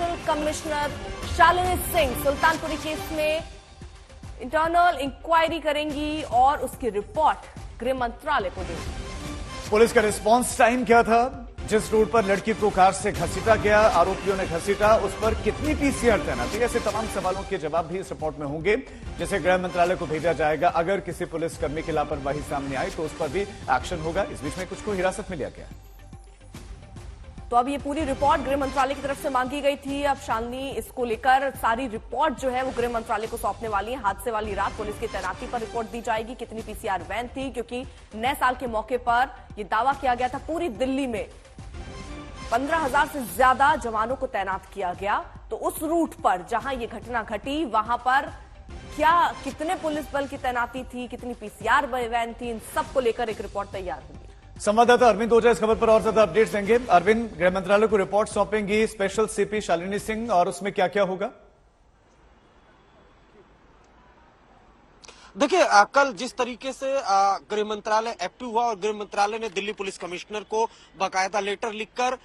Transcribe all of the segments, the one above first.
Special commissioner Shalini Singh Sultanpuri case में internal inquiry करेंगी और उसकी रिपोर्ट गृह मंत्रालय को देंगी। पुलिस का रिस्पांस टाइम क्या था? जिस रोड पर लड़की को कार से घसीटा गया, आरोपियों ने घसीटा, उस पर कितनी पीसीआर तैनात? ऐसे तमाम सवालों के जवाब भी इस रिपोर्ट में होंगे, जिसे गृह मंत्रालय को भेजा जाएगा। अगर किसी पुलिसकर्मी की लापरवाही सामने आई तो उस पर भी एक्शन होगा। इस बीच में कुछ को हिरासत में लिया गया। तो अब ये पूरी रिपोर्ट गृह मंत्रालय की तरफ से मांगी गई थी। अब शालिनी इसको लेकर सारी रिपोर्ट जो है वो गृह मंत्रालय को सौंपने वाली है। हादसे वाली रात पुलिस की तैनाती पर रिपोर्ट दी जाएगी, कितनी पीसीआर वैन थी, क्योंकि नए साल के मौके पर यह दावा किया गया था पूरी दिल्ली में 15,000 से ज्यादा जवानों को तैनात किया गया। तो उस रूट पर जहां ये घटना घटी वहां पर कितने पुलिस बल की तैनाती थी, कितनी पीसीआर वैन थी, इन सबको लेकर एक रिपोर्ट तैयार होगी। संवाददाता अरविंद ओझा इस खबर पर और ज्यादा अपडेट्स देंगे। अरविंद, गृह मंत्रालय को रिपोर्ट सौंपेंगी स्पेशल सीपी शालिनी सिंह, और उसमें क्या क्या होगा? देखिए, कल जिस तरीके से गृह मंत्रालय एक्टिव हुआ और गृह मंत्रालय ने दिल्ली पुलिस कमिश्नर को बाकायदा लेटर लिखकर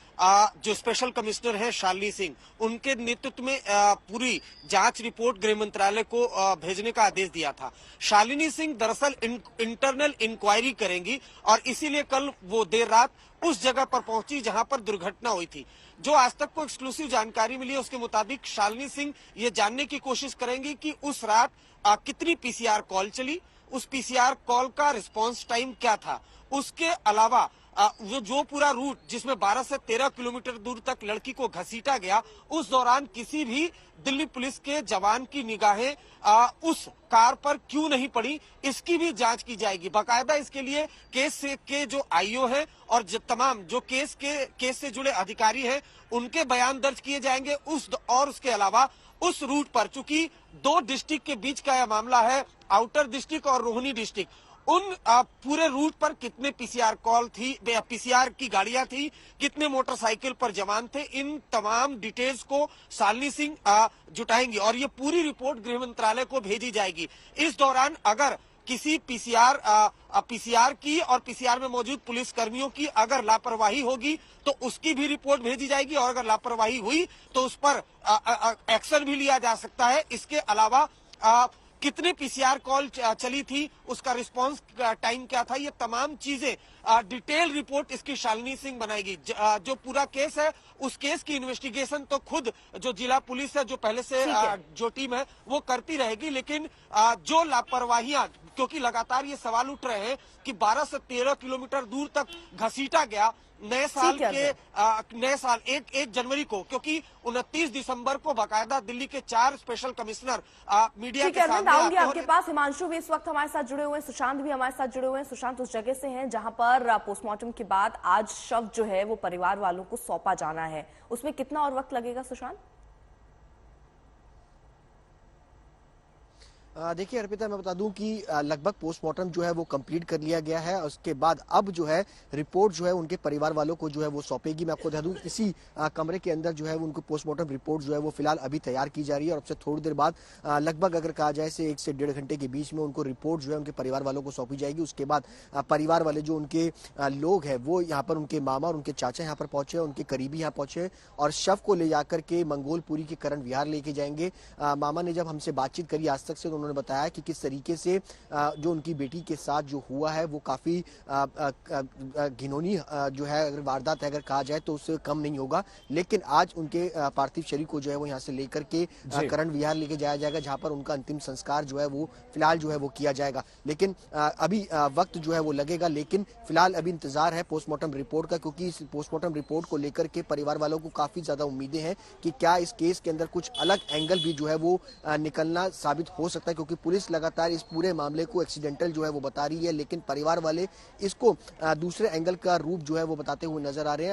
जो स्पेशल कमिश्नर है शालिनी सिंह, उनके नेतृत्व में पूरी जांच रिपोर्ट गृह मंत्रालय को भेजने का आदेश दिया था। शालिनी सिंह दरअसल इंटरनल इंक्वायरी करेंगी और इसीलिए कल वो देर रात उस जगह पर पहुंची जहां पर दुर्घटना हुई थी। जो आज तक को एक्सक्लूसिव जानकारी मिली है उसके मुताबिक शालिनी सिंह ये जानने की कोशिश करेंगी कि उस रात कितनी पीसीआर कॉल चली, उस पीसीआर कॉल का रिस्पांस टाइम क्या था। उसके अलावा जो पूरा रूट जिसमें 12 से 13 किलोमीटर दूर तक लड़की को घसीटा गया, उस दौरान किसी भी दिल्ली पुलिस के जवान की निगाहें उस कार पर क्यों नहीं पड़ी, इसकी भी जांच की जाएगी। बाकायदा इसके लिए केस के जो आईओ है और तमाम जो केस से जुड़े अधिकारी हैं उनके बयान दर्ज किए जाएंगे। उसके अलावा उस रूट पर, चूंकि दो डिस्ट्रिक्ट के बीच का यह मामला है, आउटर डिस्ट्रिक्ट और रोहिणी डिस्ट्रिक्ट, उन पूरे रूट पर कितने पीसीआर कॉल थी, पीसीआर की गाड़ियां थी, कितने मोटरसाइकिल पर जवान थे, इन तमाम डिटेल्स को शालिनी सिंह जुटाएंगी और ये पूरी रिपोर्ट गृह मंत्रालय को भेजी जाएगी। इस दौरान अगर किसी पीसीआर की और पीसीआर में मौजूद पुलिस कर्मियों की अगर लापरवाही होगी तो उसकी भी रिपोर्ट भेजी जाएगी और अगर लापरवाही हुई तो उस पर एक्शन भी लिया जा सकता है। इसके अलावा कितने पीसीआर कॉल चली थी, उसका रिस्पांस टाइम क्या था, ये तमाम चीजें डिटेल रिपोर्ट इसकी शालिनी सिंह बनाएगी। जो पूरा केस है उस केस की इन्वेस्टिगेशन तो खुद जो जिला पुलिस है, जो पहले से जो टीम है वो करती रहेगी, लेकिन जो लापरवाहियां, क्योंकि लगातार ये सवाल उठ रहे हैं कि 12 से 13 किलोमीटर दूर तक घसीटा गया नए साल 1 जनवरी को, क्योंकि 29 दिसंबर को बाकायदा दिल्ली के 4 स्पेशल कमिश्नर मीडिया के सामने आऊंगी आपके पास। हिमांशु भी इस वक्त हमारे साथ जुड़े हुए हैं, सुशांत भी हमारे साथ जुड़े हुए हैं। सुशांत उस जगह से हैं जहां पर पोस्टमार्टम के बाद आज शव जो है वो परिवार वालों को सौंपा जाना है, उसमें कितना और वक्त लगेगा सुशांत? देखिए अर्पिता, मैं बता दूं कि लगभग पोस्टमार्टम जो है वो कंप्लीट कर लिया गया है और उसके बाद अब जो है रिपोर्ट जो है उनके परिवार वालों को जो है वो सौंपेगी। मैं आपको बता दूं इसी कमरे के अंदर जो है उनको पोस्टमार्टम रिपोर्ट जो है वो फिलहाल अभी तैयार की जा रही है और अब से थोड़ी देर बाद लगभग अगर कहा जाए से 1 से 1.5 घंटे के बीच में उनको रिपोर्ट जो है उनके परिवार वालों को सौंपी जाएगी। उसके बाद परिवार वाले जो उनके लोग हैं वो यहाँ पर उनके मामा और उनके चाचा यहाँ पर पहुंचे, उनके करीबी यहाँ पहुंचे और शव को ले जाकर के मंगोलपुरी के करण विहार लेके जाएंगे। मामा ने जब हमसे बातचीत करी आज तक से, तो उन्होंने बताया कि किस तरीके से जो उनकी बेटी के साथ जो हुआ है वो काफी घिनौनी जो है अगर वारदात है अगर कहा जाए तो उससे कम नहीं होगा। लेकिन आज उनके पार्थिव शरीर को जो है वो यहाँ से लेकर के करण विहार लेके जाया जाएगा, जहां पर उनका अंतिम संस्कार जो है वो फिलहाल जो है वो किया जाएगा। लेकिन अभी वक्त जो है वो लगेगा, लेकिन फिलहाल अभी इंतजार है पोस्टमार्टम रिपोर्ट का, क्योंकि इस पोस्टमार्टम रिपोर्ट को लेकर के परिवार वालों को काफी ज्यादा उम्मीदें हैं कि क्या इस केस के अंदर कुछ अलग एंगल भी जो है वो निकलना साबित हो सकता है, क्योंकि पुलिस लगातार इस पूरे मामले को एक्सीडेंटल जो है वो बता रही है, लेकिन परिवार वाले इसको दूसरे एंगल का रूप जो है वो बताते हुए नजर आ रहे हैं।